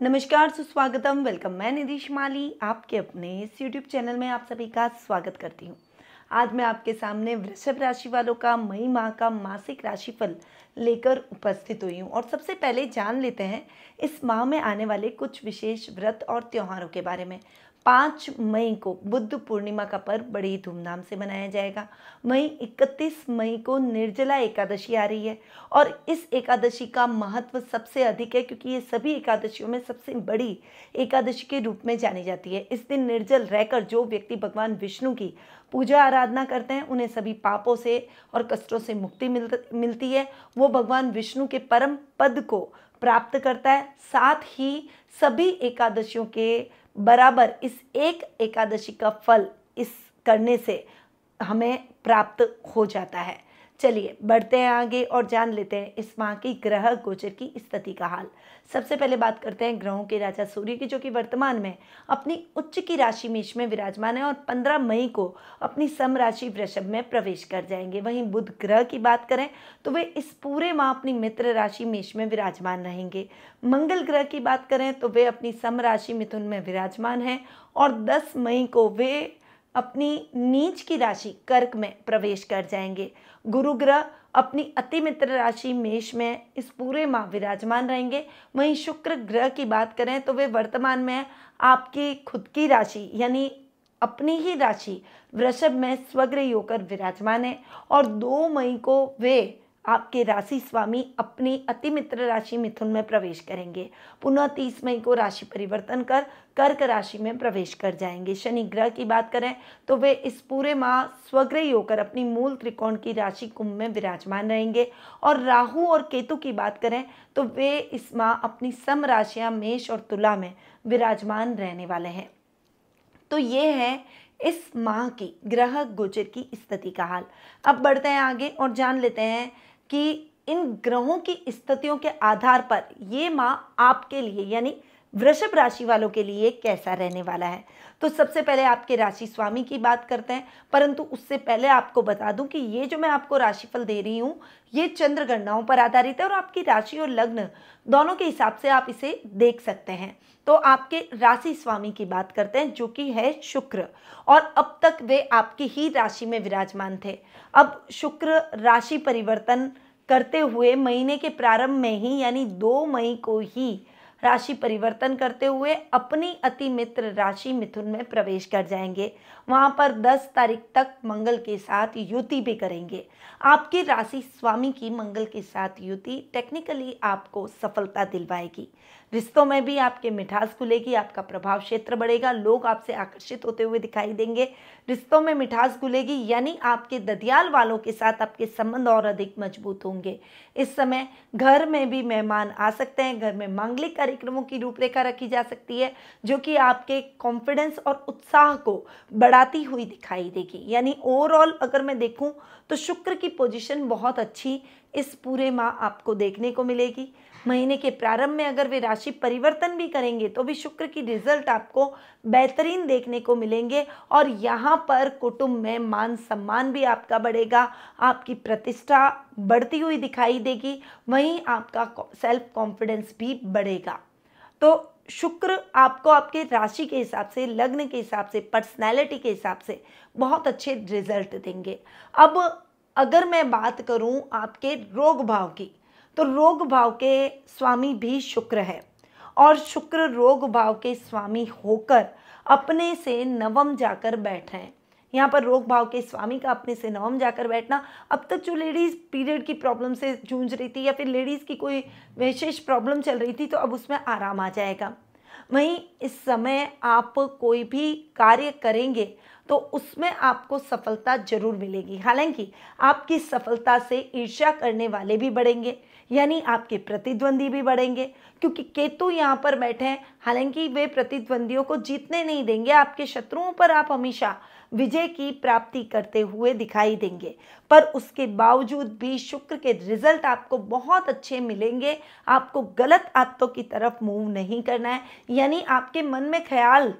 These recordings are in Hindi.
नमस्कार, सुस्वागतम, वेलकम। मैं निधि माली आपके अपने इस यूट्यूब चैनल में आप सभी का स्वागत करती हूँ। आज मैं आपके सामने वृषभ राशि वालों का मई माह का मासिक राशिफल लेकर उपस्थित हुई हूँ। और सबसे पहले जान लेते हैं इस माह में आने वाले कुछ विशेष व्रत और त्योहारों के बारे में। 5 मई को बुद्ध पूर्णिमा का पर्व बड़ी धूमधाम से मनाया जाएगा। वहीं 31 मई को निर्जला एकादशी आ रही है और इस एकादशी का महत्व सबसे अधिक है क्योंकि ये सभी एकादशियों में सबसे बड़ी एकादशी के रूप में जानी जाती है। इस दिन निर्जल रहकर जो व्यक्ति भगवान विष्णु की पूजा आराधना करते हैं उन्हें सभी पापों से और कष्टों से मुक्ति मिलती है। वो भगवान विष्णु के परम पद को प्राप्त करता है। साथ ही सभी एकादशियों के बराबर इस एक एकादशी का फल इस करने से हमें प्राप्त हो जाता है। चलिए बढ़ते हैं आगे और जान लेते हैं इस माह की ग्रह गोचर की स्थिति का हाल। सबसे पहले बात करते हैं ग्रहों के राजा सूर्य की, जो कि वर्तमान में अपनी उच्च की राशि मेष में विराजमान है और 15 मई को अपनी सम राशि वृषभ में प्रवेश कर जाएंगे। वहीं बुध ग्रह की बात करें तो वे इस पूरे माह अपनी मित्र राशि मेष में विराजमान रहेंगे। मंगल ग्रह की बात करें तो वे अपनी सम राशि मिथुन में विराजमान हैं और 10 मई को वे अपनी नीच की राशि कर्क में प्रवेश कर जाएंगे। गुरु ग्रह अपनी अति मित्र राशि मेष में इस पूरे माह विराजमान रहेंगे। वहीं शुक्र ग्रह की बात करें तो वे वर्तमान में आपकी खुद की राशि यानी अपनी ही राशि वृषभ में स्वग्रही होकर विराजमान है और 2 मई को वे आपके राशि स्वामी अपनी अति मित्र राशि मिथुन में प्रवेश करेंगे। पुनः 30 मई को राशि परिवर्तन कर कर्क राशि में प्रवेश कर जाएंगे। शनि ग्रह की बात करें तो वे इस पूरे माह स्वग्रही होकर अपनी मूल त्रिकोण की राशि कुंभ में विराजमान रहेंगे। और राहु और केतु की बात करें तो वे इस माह अपनी सम राशियां मेष और तुला में विराजमान रहने वाले हैं। तो ये है इस माह की ग्रह गोचर की स्थिति का हाल। अब बढ़ते हैं आगे और जान लेते हैं कि इन ग्रहों की स्थितियों के आधार पर ये माह आपके लिए यानी वृषभ राशि वालों के लिए कैसा रहने वाला है। तो सबसे पहले आपके राशि स्वामी की बात करते हैं, परंतु उससे पहले आपको बता दूं कि ये जो मैं आपको राशिफल दे रही हूँ ये चंद्र गणनाओं पर आधारित है और आपकी राशि और लग्न दोनों के हिसाब से आप इसे देख सकते हैं। तो आपके राशि स्वामी की बात करते हैं जो कि है शुक्र, और अब तक वे आपकी ही राशि में विराजमान थे। अब शुक्र राशि परिवर्तन करते हुए महीने के प्रारंभ में ही यानी 2 मई को ही राशि परिवर्तन करते हुए अपनी अति मित्र राशि मिथुन में प्रवेश कर जाएंगे। वहां पर 10 तारीख तक मंगल के साथ युति भी करेंगे। आपकी राशि स्वामी की मंगल के साथ युति टेक्निकली आपको सफलता दिलवाएगी। रिश्तों में भी आपके मिठास खुलेगी, आपका प्रभाव क्षेत्र बढ़ेगा, लोग आपसे आकर्षित होते हुए दिखाई देंगे। रिश्तों में मिठास घुलेगी यानी आपके ददियाल वालों के साथ आपके संबंध और अधिक मजबूत होंगे। इस समय घर में भी मेहमान आ सकते हैं। घर में मांगलिक कार्यक्रमों की रूपरेखा रखी जा सकती है जो कि आपके कॉन्फिडेंस और उत्साह को बढ़ाती हुई दिखाई देगी। यानी ओवरऑल अगर मैं देखूं तो शुक्र की पोजीशन बहुत अच्छी इस पूरे माह आपको देखने को मिलेगी। महीने के प्रारंभ में अगर वे राशि परिवर्तन भी करेंगे तो भी शुक्र की रिजल्ट आपको बेहतरीन देखने को मिलेंगे और यहाँ पर कुटुंब में मान सम्मान भी आपका बढ़ेगा, आपकी प्रतिष्ठा बढ़ती हुई दिखाई देगी, वहीं आपका सेल्फ कॉन्फिडेंस भी बढ़ेगा। तो शुक्र आपको आपके राशि के हिसाब से, लग्न के हिसाब से, पर्सनैलिटी के हिसाब से बहुत अच्छे रिजल्ट देंगे। अब अगर मैं बात करूं आपके रोग भाव की, तो रोग भाव के स्वामी भी शुक्र है और शुक्र रोग भाव के स्वामी होकर अपने से नवम जाकर बैठे हैं। यहाँ पर रोग भाव के स्वामी का अपने से नवम जाकर बैठना, अब तक जो लेडीज़ पीरियड की प्रॉब्लम से जूझ रही थी या फिर लेडीज़ की कोई विशेष प्रॉब्लम चल रही थी तो अब उसमें आराम आ जाएगा। वहीं इस समय आप कोई भी कार्य करेंगे तो उसमें आपको सफलता जरूर मिलेगी। हालांकि आपकी सफलता से ईर्ष्या करने वाले भी बढ़ेंगे यानी आपके प्रतिद्वंदी भी बढ़ेंगे क्योंकि केतु यहाँ पर बैठे हैं। हालांकि वे प्रतिद्वंदियों को जीतने नहीं देंगे, आपके शत्रुओं पर आप हमेशा विजय की प्राप्ति करते हुए दिखाई देंगे, पर उसके बावजूद भी शुक्र के रिजल्ट आपको बहुत अच्छे मिलेंगे। आपको गलत आदतों की तरफ मूव नहीं करना है, यानी आपके मन में ख्याल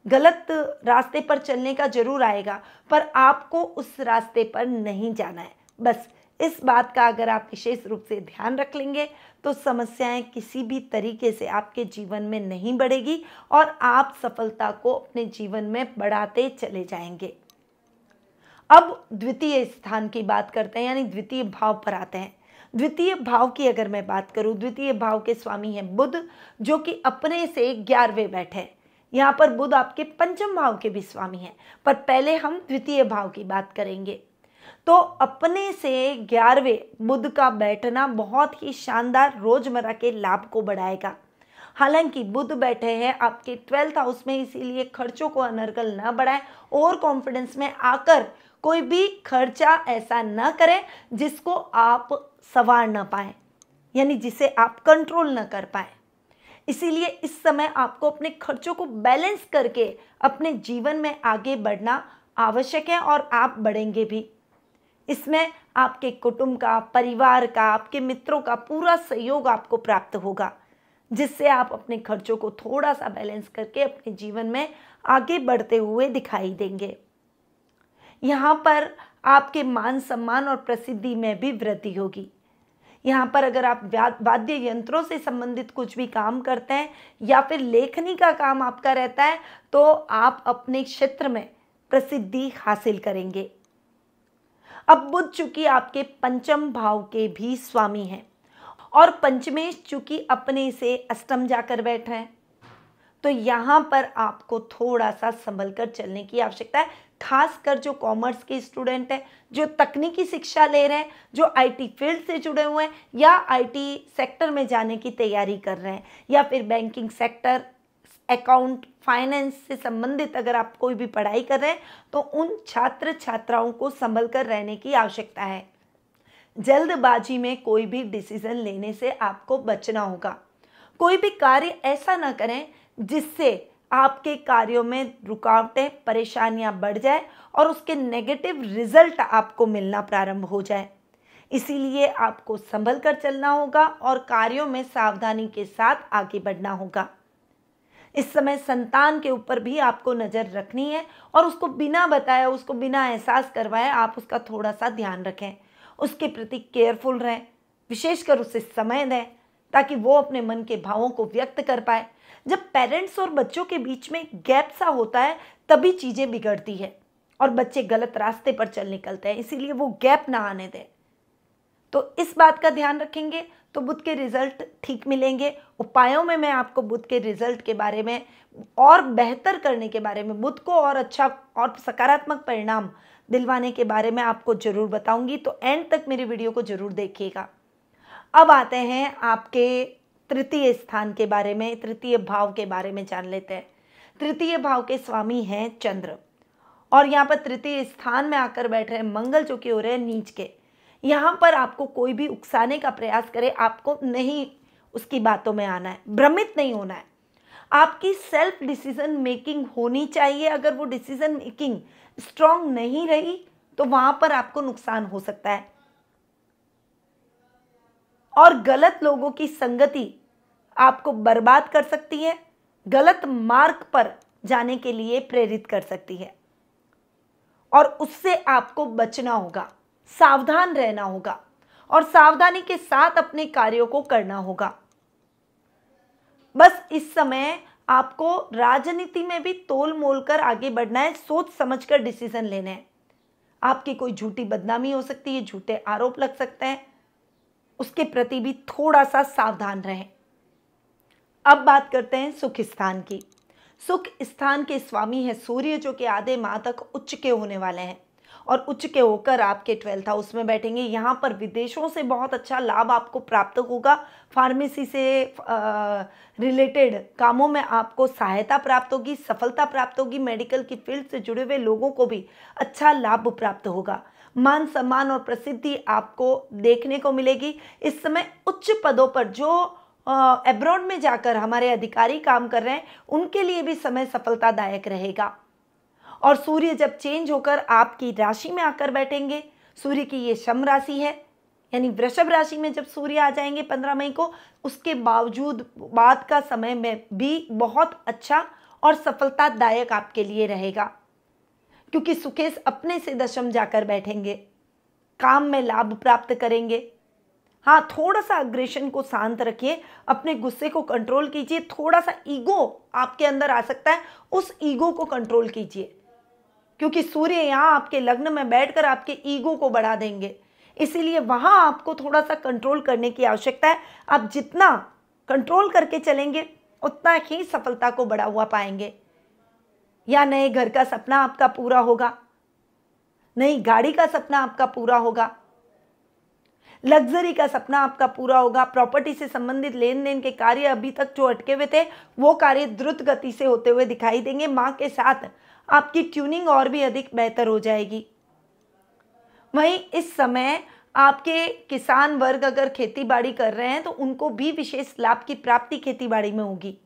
गलत रास्ते पर चलने का जरूर आएगा पर आपको उस रास्ते पर नहीं जाना है। बस इस बात का अगर आप विशेष रूप से ध्यान रख लेंगे तो समस्याएं किसी भी तरीके से आपके जीवन में नहीं बढ़ेगी और आप सफलता को अपने जीवन में बढ़ाते चले जाएंगे। अब द्वितीय स्थान की बात करते हैं, यानी द्वितीय भाव पर आते हैं। द्वितीय भाव की अगर मैं बात करूं, द्वितीय भाव के स्वामी हैं बुध, जो कि अपने से 11वें बैठे हैं। यहाँ पर बुध आपके पंचम भाव के भी स्वामी हैं, पर पहले हम द्वितीय भाव की बात करेंगे। तो अपने से 11वें बुध का बैठना बहुत ही शानदार रोजमर्रा के लाभ को बढ़ाएगा। हालांकि बुध बैठे हैं आपके 12th हाउस में, इसीलिए खर्चों को अनर्गल न बढ़ाएं, ओवर कॉन्फिडेंस में आकर कोई भी खर्चा ऐसा न करें जिसको आप संवार न पाएं, यानी जिसे आप कंट्रोल न कर पाएं। इसीलिए इस समय आपको अपने खर्चों को बैलेंस करके अपने जीवन में आगे बढ़ना आवश्यक है और आप बढ़ेंगे भी। इसमें आपके कुटुंब का, परिवार का, आपके मित्रों का पूरा सहयोग आपको प्राप्त होगा, जिससे आप अपने खर्चों को थोड़ा सा बैलेंस करके अपने जीवन में आगे बढ़ते हुए दिखाई देंगे। यहाँ पर आपके मान सम्मान और प्रसिद्धि में भी वृद्धि होगी। यहाँ पर अगर आप वाद्य यंत्रों से संबंधित कुछ भी काम करते हैं या फिर लेखनी का काम आपका रहता है तो आप अपने क्षेत्र में प्रसिद्धि हासिल करेंगे। अब बुध चूंकि आपके पंचम भाव के भी स्वामी हैं और पंचमेश चूंकि अपने से अष्टम जाकर बैठे हैं, तो यहाँ पर आपको थोड़ा सा संभल कर चलने की आवश्यकता है। खासकर जो कॉमर्स के स्टूडेंट हैं, जो तकनीकी शिक्षा ले रहे हैं, जो आईटी फील्ड से जुड़े हुए हैं या आईटी सेक्टर में जाने की तैयारी कर रहे हैं, या फिर बैंकिंग सेक्टर, अकाउंट, फाइनेंस से संबंधित अगर आप कोई भी पढ़ाई कर रहे हैं तो उन छात्र छात्राओं को संभल कर रहने की आवश्यकता है। जल्दबाजी में कोई भी डिसीजन लेने से आपको बचना होगा। कोई भी कार्य ऐसा ना करें जिससे आपके कार्यों में रुकावटें, परेशानियां बढ़ जाए और उसके नेगेटिव रिजल्ट आपको मिलना प्रारंभ हो जाए। इसीलिए आपको संभल कर चलना होगा और कार्यों में सावधानी के साथ आगे बढ़ना होगा। इस समय संतान के ऊपर भी आपको नज़र रखनी है और उसको बिना बताए, उसको बिना एहसास करवाए आप उसका थोड़ा सा ध्यान रखें, उसके प्रति केयरफुल रहें, विशेषकर उसे समय दें ताकि वो अपने मन के भावों को व्यक्त कर पाए। जब पेरेंट्स और बच्चों के बीच में गैप सा होता है तभी चीज़ें बिगड़ती है और बच्चे गलत रास्ते पर चल निकलते हैं, इसीलिए वो गैप ना आने दें। तो इस बात का ध्यान रखेंगे तो बुध के रिजल्ट ठीक मिलेंगे। उपायों में मैं आपको बुध के रिजल्ट के बारे में और बेहतर करने के बारे में, बुध को और अच्छा और सकारात्मक परिणाम दिलवाने के बारे में आपको जरूर बताऊंगी, तो एंड तक मेरी वीडियो को जरूर देखिएगा। अब आते हैं आपके तृतीय स्थान के बारे में, तृतीय भाव के बारे में जान लेते हैं। तृतीय भाव के स्वामी हैं चंद्र और यहाँ पर तृतीय स्थान में आकर बैठ रहे हैं मंगल, जो कि हो रहे हैं नीच के। यहाँ पर आपको कोई भी उकसाने का प्रयास करे, आपको नहीं उसकी बातों में आना है, भ्रमित नहीं होना है। आपकी सेल्फ डिसीजन मेकिंग होनी चाहिए। अगर वो डिसीजन मेकिंग स्ट्रांग नहीं रही तो वहां पर आपको नुकसान हो सकता है और गलत लोगों की संगति आपको बर्बाद कर सकती है, गलत मार्ग पर जाने के लिए प्रेरित कर सकती है और उससे आपको बचना होगा, सावधान रहना होगा और सावधानी के साथ अपने कार्यों को करना होगा। बस इस समय आपको राजनीति में भी तोल मोल कर आगे बढ़ना है, सोच समझकर डिसीजन लेने हैं। आपकी कोई झूठी बदनामी हो सकती है, झूठे आरोप लग सकते हैं, उसके प्रति भी थोड़ा सा सावधान रहें। अब बात करते हैं सुख स्थान की। सुख स्थान के स्वामी है सूर्य, जो कि आधे माह तक उच्च के होने वाले हैं और उच्च के होकर आपके 12th हाउस में बैठेंगे। यहाँ पर विदेशों से बहुत अच्छा लाभ आपको प्राप्त होगा। फार्मेसी से रिलेटेड कामों में आपको सहायता प्राप्त होगी, सफलता प्राप्त होगी। मेडिकल की फील्ड से जुड़े हुए लोगों को भी अच्छा लाभ प्राप्त होगा। मान सम्मान और प्रसिद्धि आपको देखने को मिलेगी। इस समय उच्च पदों पर जो अब्रॉड में जाकर हमारे अधिकारी काम कर रहे हैं, उनके लिए भी समय सफलतादायक रहेगा। और सूर्य जब चेंज होकर आपकी राशि में आकर बैठेंगे, सूर्य की ये शम राशि है, यानी वृषभ राशि में जब सूर्य आ जाएंगे 15 मई को, उसके बावजूद बाद का समय में भी बहुत अच्छा और सफलतादायक आपके लिए रहेगा, क्योंकि सुकेश अपने से दशम जाकर बैठेंगे। काम में लाभ प्राप्त करेंगे। हाँ, थोड़ा सा अग्रेशन को शांत रखिए, अपने गुस्से को कंट्रोल कीजिए। थोड़ा सा ईगो आपके अंदर आ सकता है, उस ईगो को कंट्रोल कीजिए, क्योंकि सूर्य यहाँ आपके लग्न में बैठकर आपके ईगो को बढ़ा देंगे। इसीलिए वहां आपको थोड़ा सा कंट्रोल करने की आवश्यकता है। आप जितना कंट्रोल करके चलेंगे उतना ही सफलता को बढ़ा हुआ पाएंगे। या नए घर का सपना आपका पूरा होगा, नई गाड़ी का सपना आपका पूरा होगा, लग्जरी का सपना आपका पूरा होगा। प्रॉपर्टी से संबंधित लेन देन के कार्य अभी तक जो अटके हुए थे वो कार्य द्रुत गति से होते हुए दिखाई देंगे। मां के साथ आपकी ट्यूनिंग और भी अधिक बेहतर हो जाएगी। वहीं इस समय आपके किसान वर्ग अगर खेती बाड़ी कर रहे हैं तो उनको भी विशेष लाभ की प्राप्ति खेती बाड़ी में होगी।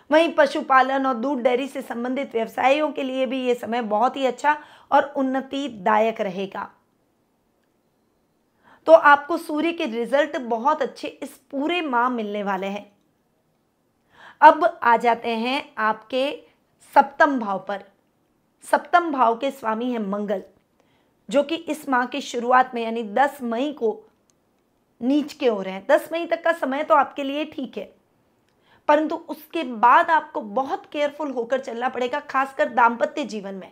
वहीं पशुपालन और दूध डेयरी से संबंधित व्यवसायों के लिए भी ये समय बहुत ही अच्छा और उन्नतिदायक रहेगा। तो आपको सूर्य के रिजल्ट बहुत अच्छे इस पूरे माह मिलने वाले हैं। अब आ जाते हैं आपके सप्तम भाव पर। सप्तम भाव के स्वामी हैं मंगल, जो कि इस माह की शुरुआत में यानी 10 मई को नीच के हो रहे हैं। 10 मई तक का समय तो आपके लिए ठीक है, परंतु उसके बाद आपको बहुत केयरफुल होकर चलना पड़ेगा। खासकर दाम्पत्य जीवन में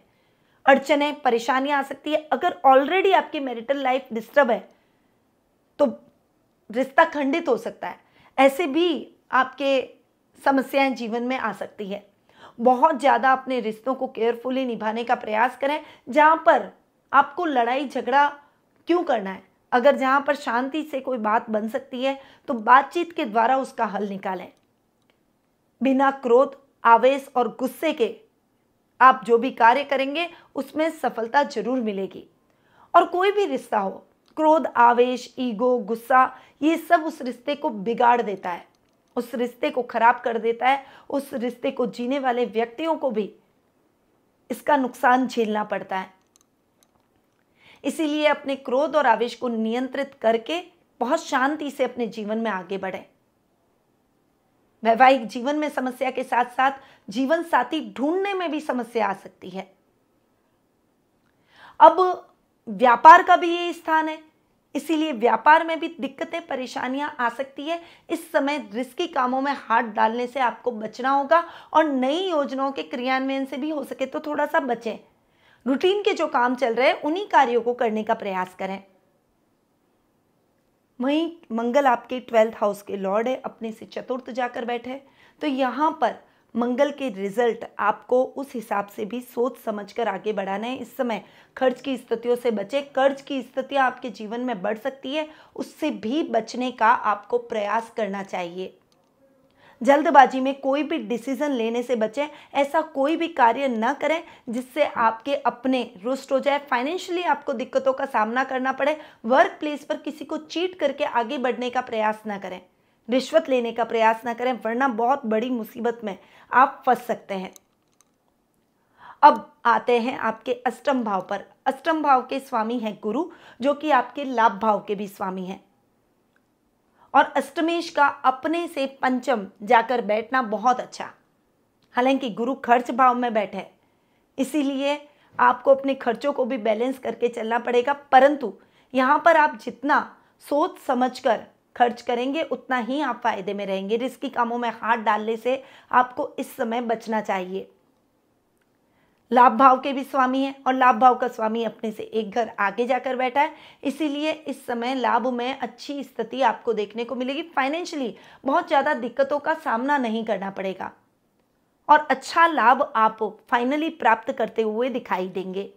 अड़चनें, परेशानियां आ सकती है। अगर ऑलरेडी आपकी मैरिटल लाइफ डिस्टर्ब है तो रिश्ता खंडित हो सकता है। ऐसे भी आपके समस्याएं जीवन में आ सकती है। बहुत ज़्यादा अपने रिश्तों को केयरफुली निभाने का प्रयास करें। जहाँ पर आपको लड़ाई झगड़ा क्यों करना है, अगर जहाँ पर शांति से कोई बात बन सकती है तो बातचीत के द्वारा उसका हल निकालें। बिना क्रोध, आवेश और गुस्से के आप जो भी कार्य करेंगे उसमें सफलता जरूर मिलेगी। और कोई भी रिश्ता हो, क्रोध, आवेश, ईगो, गुस्सा, ये सब उस रिश्ते को बिगाड़ देता है, उस रिश्ते को खराब कर देता है। उस रिश्ते को जीने वाले व्यक्तियों को भी इसका नुकसान झेलना पड़ता है। इसीलिए अपने क्रोध और आवेश को नियंत्रित करके बहुत शांति से अपने जीवन में आगे बढ़ें। वैवाहिक जीवन में समस्या के साथ साथ जीवन साथी ढूंढने में भी समस्या आ सकती है। अब व्यापार का भी ये स्थान है, इसीलिए व्यापार में भी दिक्कतें, परेशानियां आ सकती है। इस समय रिस्की कामों में हाथ डालने से आपको बचना होगा और नई योजनाओं के क्रियान्वयन से भी हो सके तो थोड़ा सा बचें। रूटीन के जो काम चल रहे हैं उन्हीं कार्यों को करने का प्रयास करें। वहीं मंगल आपके 12th हाउस के लॉर्ड है, अपने से चतुर्थ जाकर बैठे, तो यहाँ पर मंगल के रिजल्ट आपको उस हिसाब से भी सोच समझकर आगे बढ़ाना है। इस समय खर्च की स्थितियों से बचें। कर्ज की स्थितियां आपके जीवन में बढ़ सकती है, उससे भी बचने का आपको प्रयास करना चाहिए। जल्दबाजी में कोई भी डिसीजन लेने से बचें। ऐसा कोई भी कार्य न करें जिससे आपके अपने रुष्ट हो जाए, फाइनेंशियली आपको दिक्कतों का सामना करना पड़े। वर्क प्लेस पर किसी को चीट करके आगे बढ़ने का प्रयास न करें, रिश्वत लेने का प्रयास न करें, वरना बहुत बड़ी मुसीबत में आप फंस सकते हैं। अब आते हैं आपके अष्टम भाव पर। अष्टम भाव के स्वामी हैं गुरु, जो कि आपके लाभ भाव के भी स्वामी हैं। और अष्टमेश का अपने से पंचम जाकर बैठना बहुत अच्छा। हालांकि गुरु खर्च भाव में बैठे, इसीलिए आपको अपने खर्चों को भी बैलेंस करके चलना पड़ेगा, परंतु यहाँ पर आप जितना सोच समझकर खर्च करेंगे उतना ही आप फायदे में रहेंगे। रिस्की कामों में हाथ डालने से आपको इस समय बचना चाहिए। लाभ भाव के भी स्वामी है और लाभ भाव का स्वामी अपने से एक घर आगे जाकर बैठा है, इसीलिए इस समय लाभ में अच्छी स्थिति आपको देखने को मिलेगी। फाइनेंशियली बहुत ज़्यादा दिक्कतों का सामना नहीं करना पड़ेगा और अच्छा लाभ आप फाइनली प्राप्त करते हुए दिखाई देंगे।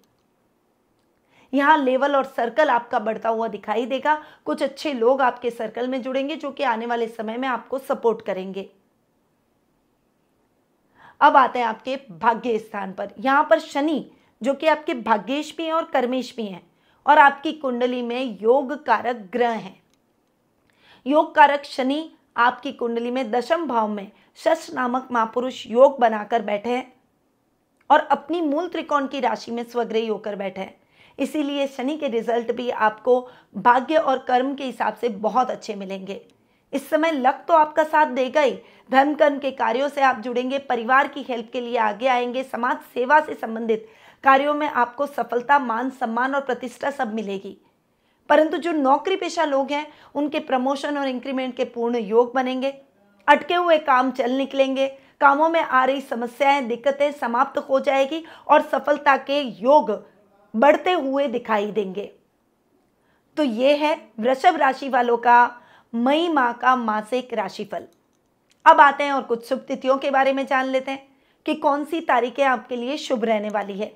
यहाँ लेवल और सर्कल आपका बढ़ता हुआ दिखाई देगा। कुछ अच्छे लोग आपके सर्कल में जुड़ेंगे जो कि आने वाले समय में आपको सपोर्ट करेंगे। अब आते हैं आपके भाग्य स्थान पर। यहाँ पर शनि, जो कि आपके भाग्येश भी हैं और कर्मेश भी हैं, और आपकी कुंडली में योग कारक ग्रह हैं। योग कारक शनि आपकी कुंडली में दशम भाव में शश नामक महापुरुष योग बनाकर बैठे हैं और अपनी मूल त्रिकोण की राशि में स्वग्रही होकर बैठे हैं। इसीलिए शनि के रिजल्ट भी आपको भाग्य और कर्म के हिसाब से बहुत अच्छे मिलेंगे। इस समय लक तो आपका साथ देगा ही। धर्म कर्म के कार्यों से आप जुड़ेंगे, परिवार की हेल्प के लिए आगे आएंगे, समाज सेवा से संबंधित कार्यों में आपको सफलता, मान सम्मान और प्रतिष्ठा सब मिलेगी। परंतु जो नौकरी पेशा लोग हैं उनके प्रमोशन और इंक्रीमेंट के पूर्ण योग बनेंगे। अटके हुए काम चल निकलेंगे। कामों में आ रही समस्याएं, दिक्कतें समाप्त हो जाएगी और सफलता के योग बढ़ते हुए दिखाई देंगे। तो ये है वृषभ राशि वालों का मई माह का मासिक राशिफल। अब आते हैं और कुछ शुभ तिथियों के बारे में जान लेते हैं कि कौन सी तारीखें आपके लिए शुभ रहने वाली है।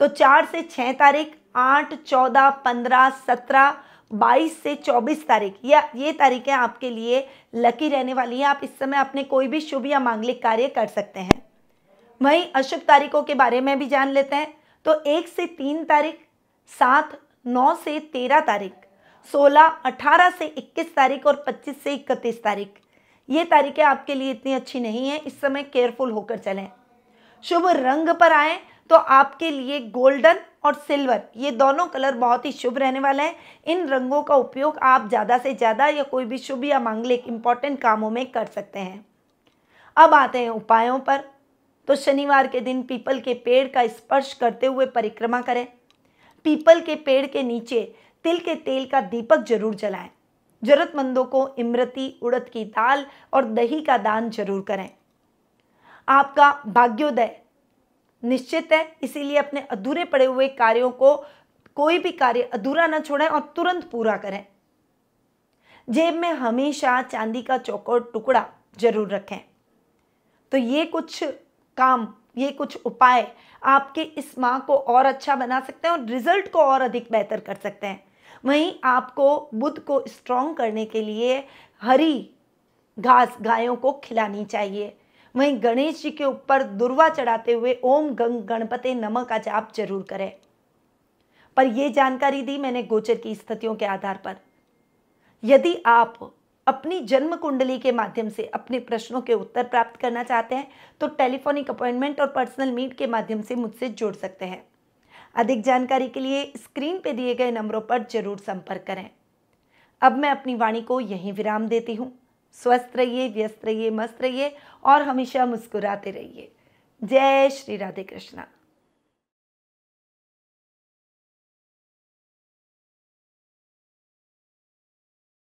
तो 4 से 6 तारीख, 8, 14, 15, 17, 22 से 24 तारीख, या ये तारीखें आपके लिए लकी रहने वाली है। आप इस समय अपने कोई भी शुभ या मांगलिक कार्य कर सकते हैं। वहीं अशुभ तारीखों के बारे में भी जान लेते हैं। तो 1 से 3 तारीख, 7, 9 से 13 तारीख, 16, 18 से 21 तारीख और 25 से 31 तारीख, ये तारीखें आपके लिए इतनी अच्छी नहीं है। इस समय केयरफुल होकर चलें। शुभ रंग पर आए तो आपके लिए गोल्डन और सिल्वर, ये दोनों कलर बहुत ही शुभ रहने वाले हैं। इन रंगों का उपयोग आप ज़्यादा से ज़्यादा या कोई भी शुभ या मांगलिक इंपॉर्टेंट कामों में कर सकते हैं। अब आते हैं उपायों पर। तो शनिवार के दिन पीपल के पेड़ का स्पर्श करते हुए परिक्रमा करें। पीपल के पेड़ के नीचे तिल के तेल का दीपक जरूर जलाएं। जरूरतमंदों को इमरती, उड़द की दाल और दही का दान जरूर करें। आपका भाग्योदय निश्चित है, इसीलिए अपने अधूरे पड़े हुए कार्यों को, कोई भी कार्य अधूरा न छोड़ें और तुरंत पूरा करें। जेब में हमेशा चांदी का चौकोर टुकड़ा जरूर रखें। तो ये कुछ काम, ये कुछ उपाय आपके इस माह को और अच्छा बना सकते हैं और रिजल्ट को और अधिक बेहतर कर सकते हैं। वहीं आपको बुध को स्ट्रॉन्ग करने के लिए हरी घास गायों को खिलानी चाहिए। वहीं गणेश जी के ऊपर दुर्वा चढ़ाते हुए ओम गंग गणपते नमः का जाप जरूर करें। पर यह जानकारी दी मैंने गोचर की स्थितियों के आधार पर। यदि आप अपनी जन्म कुंडली के माध्यम से अपने प्रश्नों के उत्तर प्राप्त करना चाहते हैं तो टेलीफोनिक अपॉइंटमेंट और पर्सनल मीट के माध्यम से मुझसे जुड़ सकते हैं। अधिक जानकारी के लिए स्क्रीन पे दिए गए नंबरों पर जरूर संपर्क करें। अब मैं अपनी वाणी को यहीं विराम देती हूँ। स्वस्थ रहिए, व्यस्त रहिए, मस्त रहिए और हमेशा मुस्कुराते रहिए। जय श्री राधे कृष्णा।